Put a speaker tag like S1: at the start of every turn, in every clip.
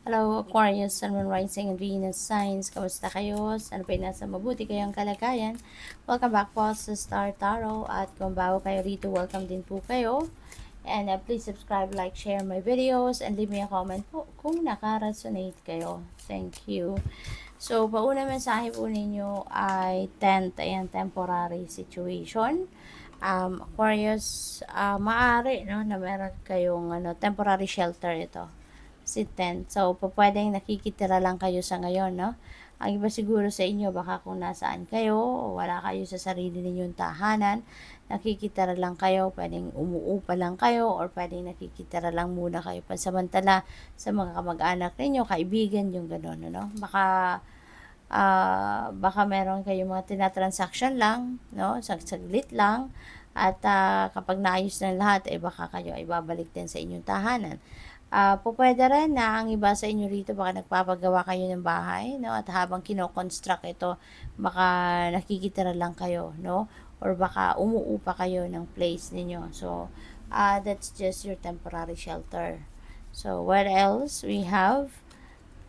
S1: Hello, Aquarius, Sun, Moon, Rising, and Venus signs. Kamusta kayo? Sana pa nasa mabuti kayong kalagayan. Welcome back po sa Star Tarot. At kung bago kayo rito, welcome din po kayo. And please subscribe, like, share my videos, and leave me a comment po kung naka-resonate kayo. Thank you. So, pauna mensahe po ninyo ay tent. Ayan, temporary situation. Aquarius, maaari no, na meron kayong temporary shelter ito si tent. So, pwedeng nakikitira lang kayo sa ngayon, no? Ang iba siguro sa inyo, baka kung nasaan kayo, o wala kayo sa sarili ninyong tahanan, nakikitira lang kayo, pwedeng umuupa lang kayo, or pwedeng nakikitira lang muna kayo pansamantala sa mga kamag-anak ninyo, kaibigan, yung gano'n, no? Baka meron kayong mga tinatransaction lang, no? Saglit lang, at kapag naayos na lahat, baka kayo ay babalik din sa inyong tahanan. Pupwede rin na ang iba sa inyo rito baka nagpapagawa kayo ng bahay, no? At habang kino-construct ito, baka nakikitira lang kayo, no? Or baka umuupa kayo ng place ninyo. So, that's just your temporary shelter. So, what else? We have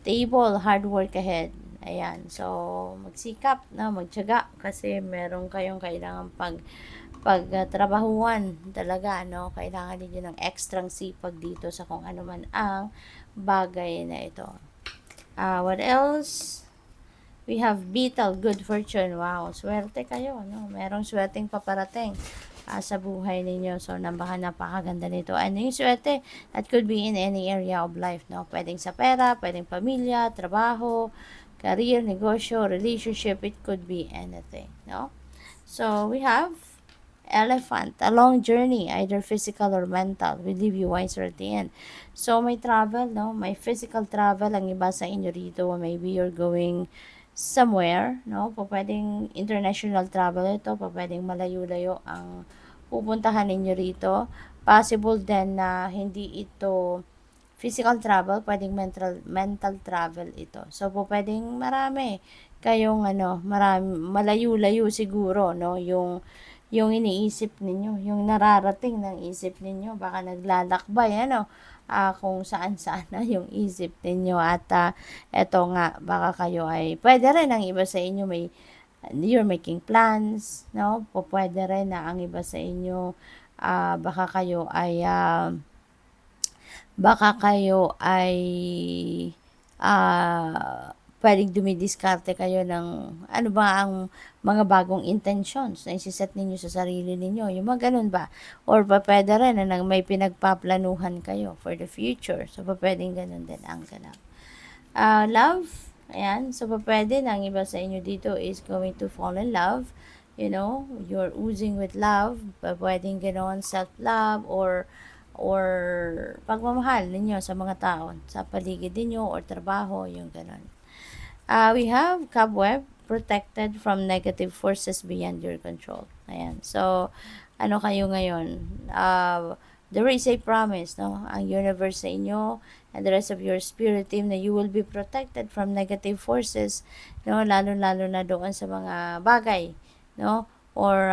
S1: table, hard work ahead. Ayan. So, magsikap, no? Magtiyaga kasi meron kayong kailangan pagtrabahuan talaga, no? Kailangan niyo ng ekstrang sipag dito sa kung ano man ang bagay na ito. What else? We have Beetle, good fortune. Wow, swerte kayo, no? Merong swerteng paparating sa buhay ninyo. So, napakaganda nito. Ano yung swerte? That could be in any area of life, no? Pwedeng sa pera, pwedeng pamilya, trabaho, career, negosyo, relationship. It could be anything, no? So, we have Elephant, a long journey, either physical or mental, will leave you wiser at the end. So, may travel, no? May physical travel, ang iba sa inyo rito, maybe you're going somewhere, no? Pwedeng international travel ito, pwedeng malayo-layo ang pupuntahan ninyo rito. Possible din na hindi ito physical travel, pwedeng mental travel ito. So, pwedeng marami kayong malayo-layo siguro, no? Yung iniisip ninyo, yung nararating ng isip ninyo, baka naglalakbay, kung saan-saan na yung isip ninyo. At eto nga, baka kayo ay, pwede rin ang iba sa inyo you're making plans, no? Pwede rin na ang iba sa inyo, baka kayo ay, pwedeng dumidiskarte kayo ng ano ba ang mga bagong intentions na isiset ninyo sa sarili ninyo. Yung mga ganun ba? Or pwede rin na may pinagpaplanuhan kayo for the future. So, pwedeng ganun din ang ganap. Love, ayan. So, pwede na ang iba sa inyo dito is going to fall in love. You know, you're oozing with love. Pwedeng ganun, self-love or pagmamahal ninyo sa mga tao, sa paligid ninyo or trabaho, yung ganun. We have cobweb, protected from negative forces beyond your control. Ayan. So, ano kayo ngayon? There is a promise, no? Ang universe sa inyo and the rest of your spirit team na you will be protected from negative forces, no? Lalo-lalo na doon sa mga bagay, no? Or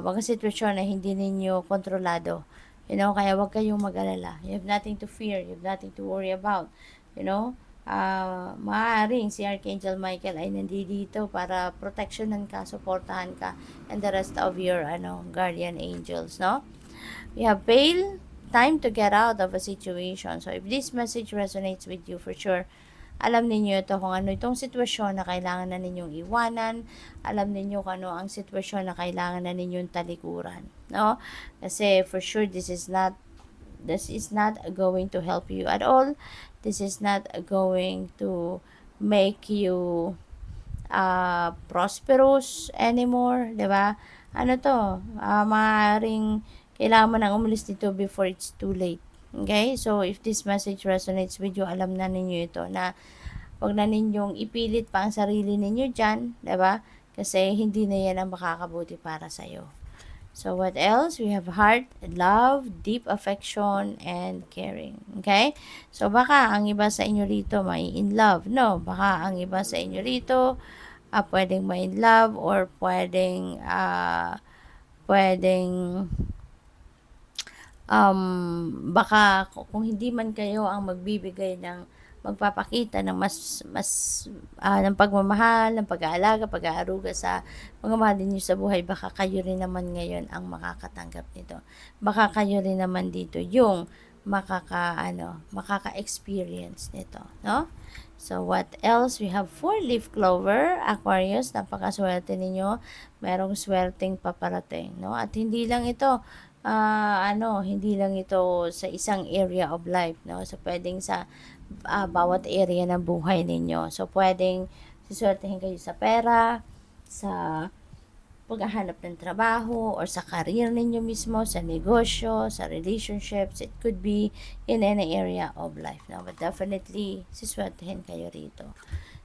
S1: mga sitwasyon na hindi ninyo kontrolado. You know, kaya wag kayong mag-alala. You have nothing to fear. You have nothing to worry about. You know, maaaring si Archangel Michael ay nandito para protectionan ka, supportahan ka, and the rest of your guardian angels, no? We have pale, time to get out of a situation. So, if this message resonates with you, for sure, alam ninyo ito kung ano itong sitwasyon na kailangan na ninyong iwanan. Alam ninyo kung ano ang sitwasyon na kailangan na ninyong talikuran, no? Kasi, for sure, this is not going to help you at all. This is not going to make you prosperous anymore, di ba? Ano to? Maaaring kailangan mo nang umalis dito before it's too late. Okay? So, if this message resonates with you, alam na ninyo ito na wag na ninyong ipilit pa ang sarili ninyo dyan, di ba? Kasi hindi na yan ang makakabuti para sa'yo. So, what else? We have heart, love, deep affection, and caring. Okay? So, baka ang iba sa inyo rito may in love, no? Baka ang iba sa inyo rito pwedeng may in love or pwedeng baka kung hindi man kayo ang magbibigay ng magpapakita ng ng pagmamahal, ng pag-aalaga, pag-aaruga sa mga mahal niyo sa buhay, baka kayo rin naman ngayon ang makakatanggap nito. Baka kayo rin naman dito yung makaka-experience nito, no? So, what else? We have 4-leaf clover, Aquarius, napakaswerte ninyo. Merong swerteng paparating, no? At hindi lang ito, hindi lang ito sa isang area of life, no? So, pwedeng sa bawat area ng buhay ninyo. So, pwedeng siswertehin kayo sa pera, sa paghahanap ng trabaho, or sa career ninyo mismo, sa negosyo, sa relationships. It could be in any area of life, no? But definitely, siswertehin kayo rito.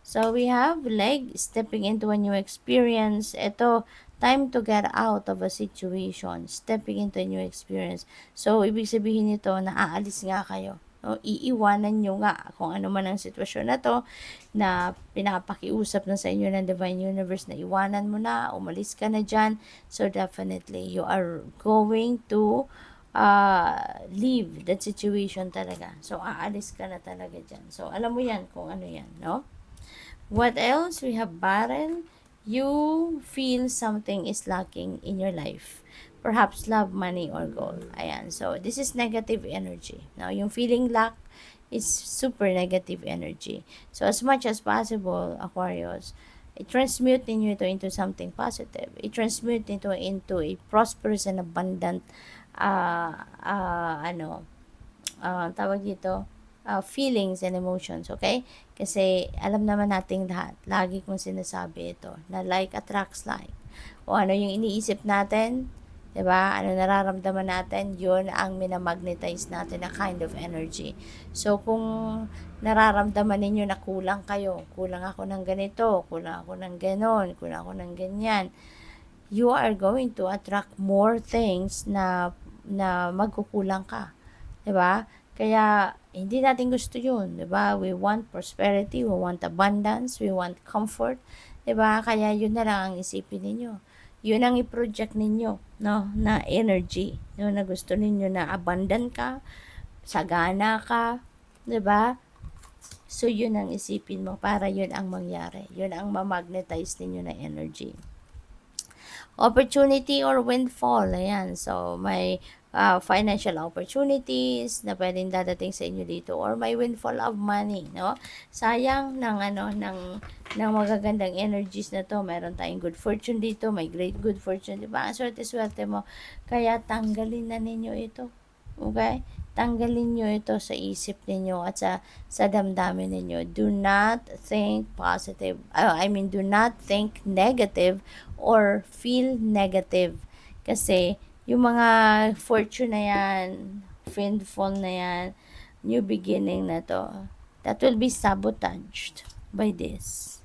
S1: So, we have leg, stepping into a new experience. Ito, time to get out of a situation, stepping into a new experience. So, ibig sabihin nito, naaalis nga kayo. No? Iiwanan nyo nga kung ano man ang sitwasyon na to, na pinapakiusap na sa inyo ng Divine Universe na iwanan mo na, umalis ka na dyan. So, definitely, you are going to leave that situation talaga. So, aalis ka na talaga dyan. So, alam mo yan kung ano yan, no? What else? We have barren. You feel something is lacking in your life. Perhaps love, money, or gold. Ayan. So, this is negative energy. Now, yung feeling lack is super negative energy. So, as much as possible, Aquarius, i-transmute ninyo ito into something positive. I-transmute ito into a prosperous and abundant, tawag dito, feelings and emotions, okay? Kasi alam naman nating lahat, lagi kong sinasabi ito, na like attracts like. O ano yung iniisip natin, 'di ba? Ano nararamdaman natin, 'yun ang minamagnetize natin na kind of energy. So kung nararamdaman ninyo na kulang kayo, kulang ako ng ganito, kulang ako ng ganon, kulang ako ng ganyan, you are going to attract more things na magkukulang ka. 'Di ba? Kaya hindi natin gusto 'yun, 'di ba? We want prosperity, we want abundance, we want comfort, 'di ba? Kaya 'yun na lang ang isipin ninyo. 'Yun ang i-project ninyo, no, na energy, no, na gusto ninyo na abundant ka, sagana ka, 'di ba? So 'yun ang isipin mo para 'yun ang mangyari. 'Yun ang ma-magnetize ninyo na energy. Opportunity or windfall, ayan. So, may financial opportunities na pwedeng dadating sa inyo dito, or may windfall of money, no? Sayang ng magagandang energies na to. Meron tayong good fortune dito, may great good fortune, di ba? Ang swerte-swerte mo. Kaya tanggalin na ninyo ito. Okay? Tanggalin nyo ito sa isip ninyo at sa damdamin ninyo. Do not think positive. Do not think negative or feel negative. Kasi, yung mga fortune na yan, windfall na yan, new beginning na to, that will be sabotaged by this.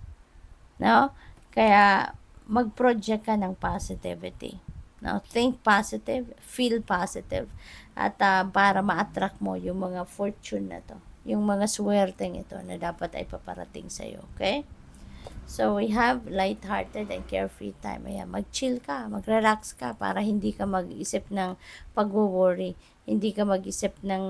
S1: No? Kaya, mag-project ka ng positivity. No? Think positive, feel positive. At para ma-attract mo yung mga fortune na to, yung mga swerteng ito na dapat ay paparating sa'yo. Okay? So, we have light-hearted and carefree time. Ayan, mag-chill ka, mag-relax ka para hindi ka mag-isip ng pag-worry. Hindi ka mag-isip ng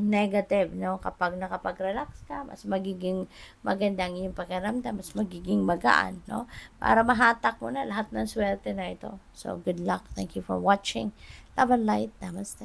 S1: negative, no? Kapag nakapag-relax ka, mas magiging magandang yung pakiramdam, mas magiging magaan, no? Para mahatak mo na lahat ng swerte na ito. So, good luck. Thank you for watching. Love and light. Namaste.